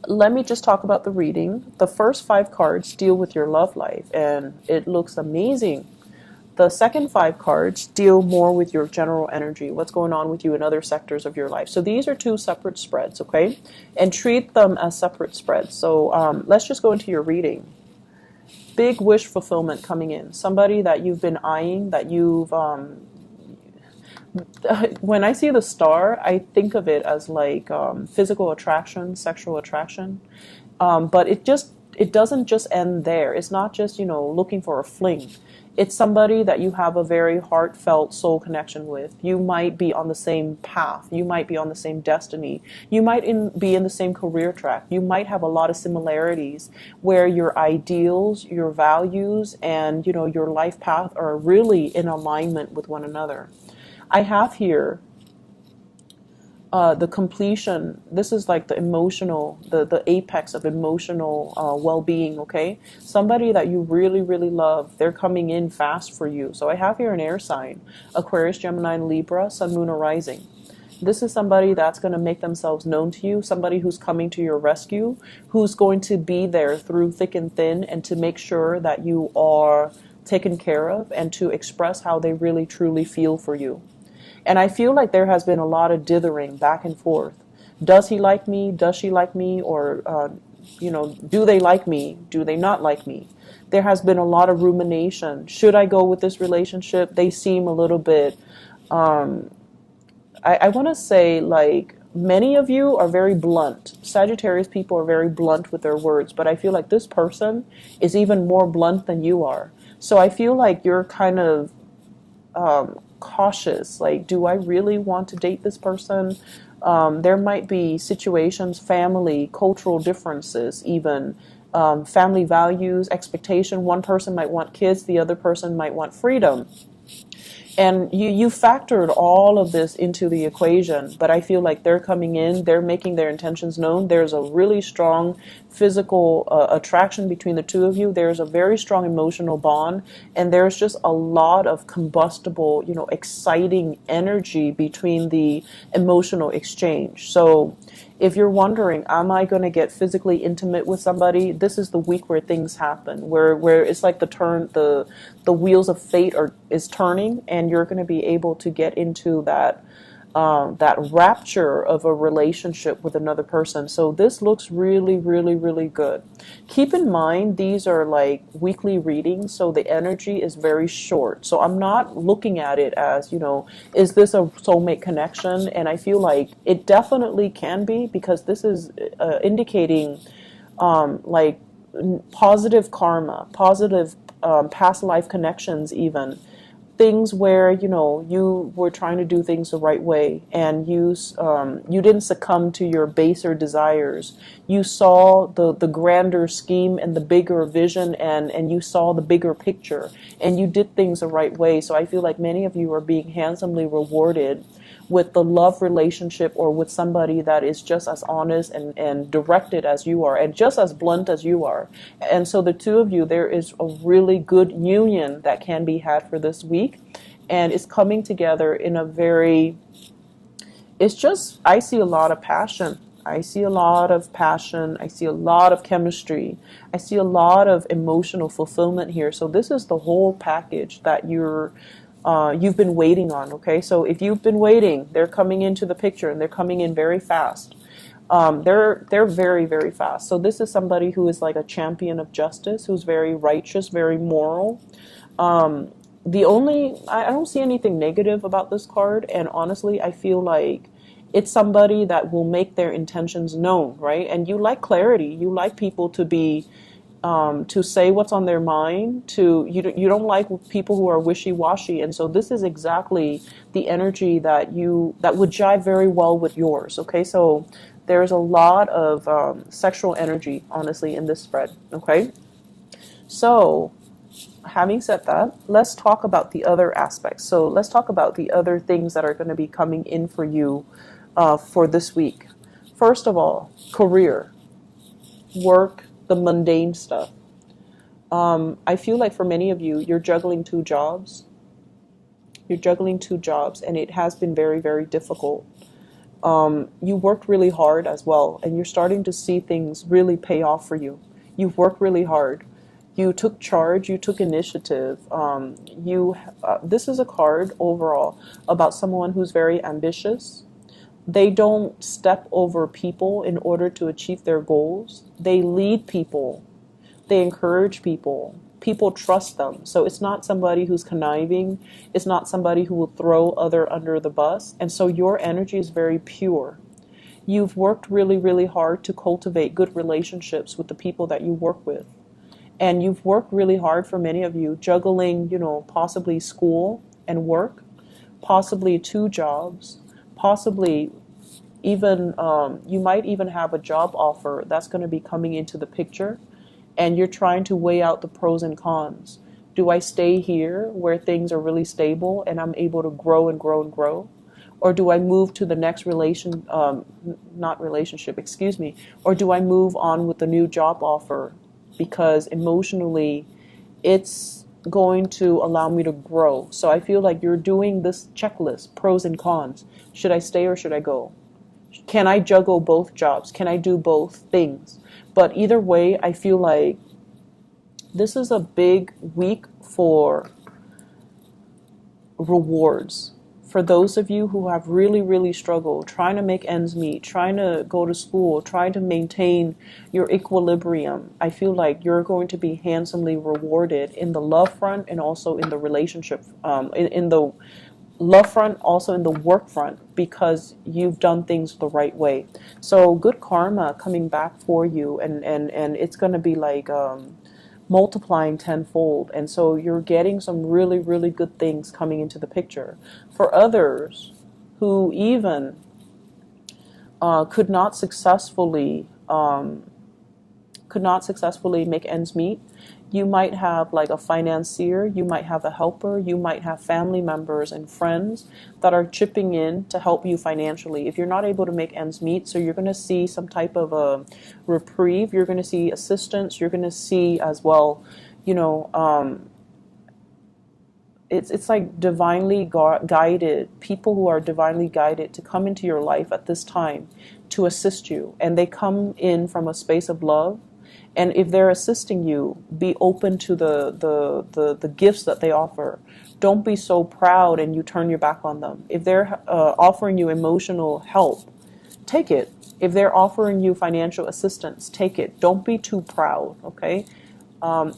let me just talk about the reading. The first five cards deal with your love life, and it looks amazing. The second five cards deal more with your general energy, what's going on with you in other sectors of your life. So these are two separate spreads, okay? And treat them as separate spreads. So let's just go into your reading. Big wish fulfillment coming in. Somebody that you've been eyeing, that you've when I see the star, I think of it as like physical attraction, sexual attraction. But it doesn't just end there. It's not just, looking for a fling. It's somebody that you have a very heartfelt soul connection with. You might be on the same path. You might be on the same destiny. You might be in the same career track. You might have a lot of similarities where your ideals, your values, and your life path are really in alignment with one another. I have here the completion. This is like the emotional, the apex of emotional well-being, okay? Somebody that you really, really love, they're coming in fast for you. So I have here an air sign, Aquarius, Gemini, and Libra, Sun, Moon, or Rising. This is somebody that's going to make themselves known to you, somebody who's coming to your rescue, who's going to be there through thick and thin and to make sure that you are taken care of and to express how they really, truly feel for you. And I feel like there has been a lot of dithering back and forth. Does he like me? Does she like me? Or, do they like me? Do they not like me? There has been a lot of rumination. Should I go with this relationship? They seem a little bit, I want to say, like, many of you are very blunt. Sagittarius people are very blunt with their words, but I feel like this person is even more blunt than you are. So I feel like you're kind of cautious, like, do I really want to date this person? There might be situations, family, cultural differences, even family values, expectation. One person might want kids, the other person might want freedom. And you factored all of this into the equation, but I feel like they're coming in, they're making their intentions known. There's a really strong physical attraction between the two of you. There's a very strong emotional bond, and there's just a lot of combustible, exciting energy between the emotional exchange. So if you're wondering, am I going to get physically intimate with somebody? This is the week where things happen, where it's like the wheels of fate is turning, and you're going to be able to get into that rapture of a relationship with another person. So this looks really, really, really good. Keep in mind, these are like weekly readings, so the energy is very short. So I'm not looking at it as, is this a soulmate connection? And I feel like it definitely can be, because this is indicating like positive karma, positive past life connections even. Things where you were trying to do things the right way, and you didn't succumb to your baser desires. You saw the grander scheme and the bigger vision, and you saw the bigger picture, and you did things the right way. So I feel like many of you are being handsomely rewarded with the love relationship, or with somebody that is just as honest and directed as you are, and just as blunt as you are. And so the two of you, there is a really good union that can be had for this week, and it's coming together in a very, I see a lot of passion. I see a lot of passion. I see a lot of chemistry. I see a lot of emotional fulfillment here. So this is the whole package that you've been waiting on, okay? So if you've been waiting, they're coming into the picture, and they're coming in very fast. They're very, very fast. So this is somebody who is like a champion of justice, who's very righteous, very moral. I don't see anything negative about this card, and honestly, I feel like it's somebody that will make their intentions known, right? And you like clarity. You like people to say what's on their mind. You don't like people who are wishy-washy, and so this is exactly the energy that would jive very well with yours. Okay, so there's a lot of sexual energy, honestly, in this spread. Okay, so having said that, let's talk about the other aspects. So let's talk about the other things that are going to be coming in for you for this week. First of all, career, work, the mundane stuff. I feel like for many of you, you're juggling two jobs. You're juggling two jobs, and it has been very, very difficult. You worked really hard as well, and you're starting to see things really pay off for you. You've worked really hard. You took charge. You took initiative. This is a card overall about someone who's very ambitious. They don't step over people in order to achieve their goals. They lead people. They encourage people. People trust them. So it's not somebody who's conniving. It's not somebody who will throw other under the bus. And so your energy is very pure. You've worked really, really hard to cultivate good relationships with the people that you work with. And you've worked really hard, for many of you, juggling, possibly school and work, possibly two jobs, possibly even, you might even have a job offer that's going to be coming into the picture, and you're trying to weigh out the pros and cons. Do I stay here where things are really stable and I'm able to grow and grow and grow? Or do I move to the next not relationship, excuse me, or do I move on with the new job offer? Because emotionally, it's going to allow me to grow. So I feel like you're doing this checklist, pros and cons. Should I stay or should I go? Can I juggle both jobs? Can I do both things? But either way, I feel like this is a big week for rewards. For those of you who have really, really struggled, trying to make ends meet, trying to go to school, trying to maintain your equilibrium, I feel like you're going to be handsomely rewarded in the love front and also in the relationship, in the love front, also in the work front, because you've done things the right way. So good karma coming back for you, and it's going to be like multiplying tenfold. And so you're getting some really, really good things coming into the picture. For others who even could not successfully make ends meet, you might have like a financier, you might have a helper, you might have family members and friends that are chipping in to help you financially. If you're not able to make ends meet, so you're going to see some type of a reprieve, you're going to see assistance, you're going to see as well, it's like divinely guided, people who are divinely guided to come into your life at this time to assist you. And they come in from a space of love. And if they're assisting you, be open to the gifts that they offer. Don't be so proud and you turn your back on them. If they're offering you emotional help, take it. If they're offering you financial assistance, take it. Don't be too proud, okay?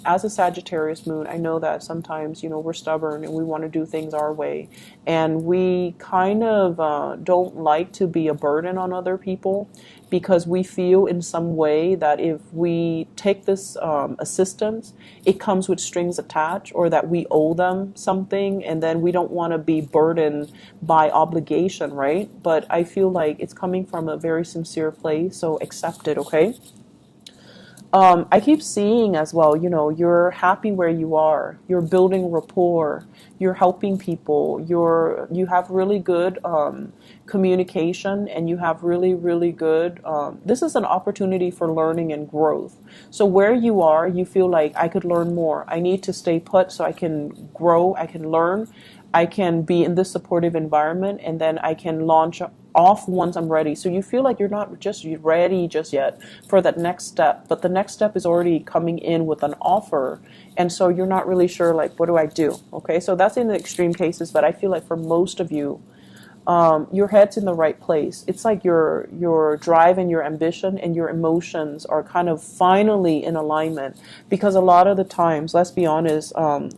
As a Sagittarius moon, I know that sometimes, we're stubborn and we want to do things our way. And we kind of don't like to be a burden on other people, because we feel in some way that if we take this assistance, it comes with strings attached, or that we owe them something, and then we don't want to be burdened by obligation, right? But I feel like it's coming from a very sincere place, so accept it, okay? I keep seeing as well, you're happy where you are, you're building rapport, you're helping people, you have really good communication, and you have really, really good, this is an opportunity for learning and growth. So where you are, you feel like I could learn more. I need to stay put so I can grow, I can learn, I can be in this supportive environment, and then I can launch off once I'm ready. So you feel like you're not just ready just yet for that next step, but the next step is already coming in with an offer. And so you're not really sure, like, what do I do? Okay, so that's in the extreme cases, but I feel like for most of you, your head's in the right place. It's like your drive and your ambition and your emotions are kind of finally in alignment, because a lot of the times, let's be honest,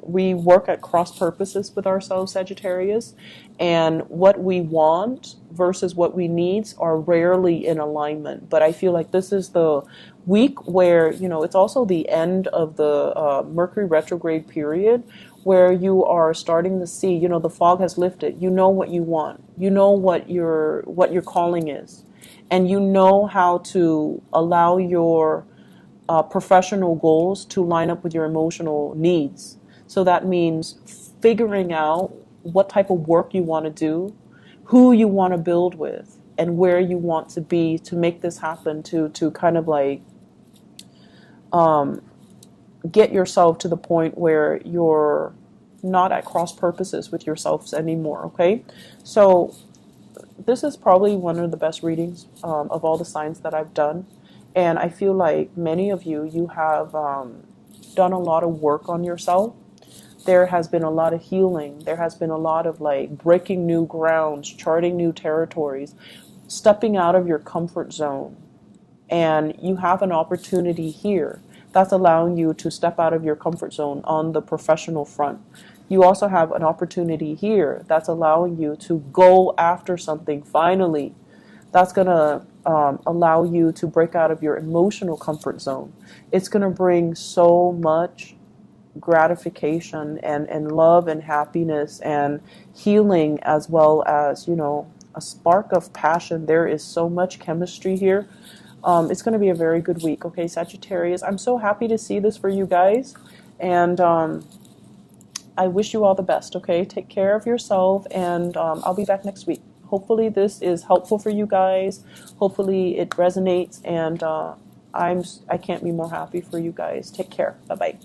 we work at cross purposes with ourselves, Sagittarius, and what we want versus what we need are rarely in alignment. But I feel like this is the week where, it's also the end of the Mercury retrograde period, where you are starting to see, the fog has lifted. You know what you want. You know what your calling is. And you know how to allow your professional goals to line up with your emotional needs. So that means figuring out what type of work you want to do, who you want to build with, and where you want to be to make this happen, to kind of like get yourself to the point where you're not at cross purposes with yourselves anymore, okay? So this is probably one of the best readings of all the signs that I've done. And I feel like many of you, you have done a lot of work on yourself. There has been a lot of healing. There has been a lot of like breaking new grounds, charting new territories, stepping out of your comfort zone. And you have an opportunity here that's allowing you to step out of your comfort zone on the professional front. You also have an opportunity here that's allowing you to go after something finally. That's going to allow you to break out of your emotional comfort zone. It's going to bring so much gratification and love and happiness and healing, as well as, you know, a spark of passion. There is so much chemistry here. It's going to be a very good week. Okay, Sagittarius, I'm so happy to see this for you guys. And I wish you all the best. Okay, take care of yourself, and I'll be back next week. Hopefully this is helpful for you guys. Hopefully it resonates, and I can't be more happy for you guys. Take care. Bye-bye.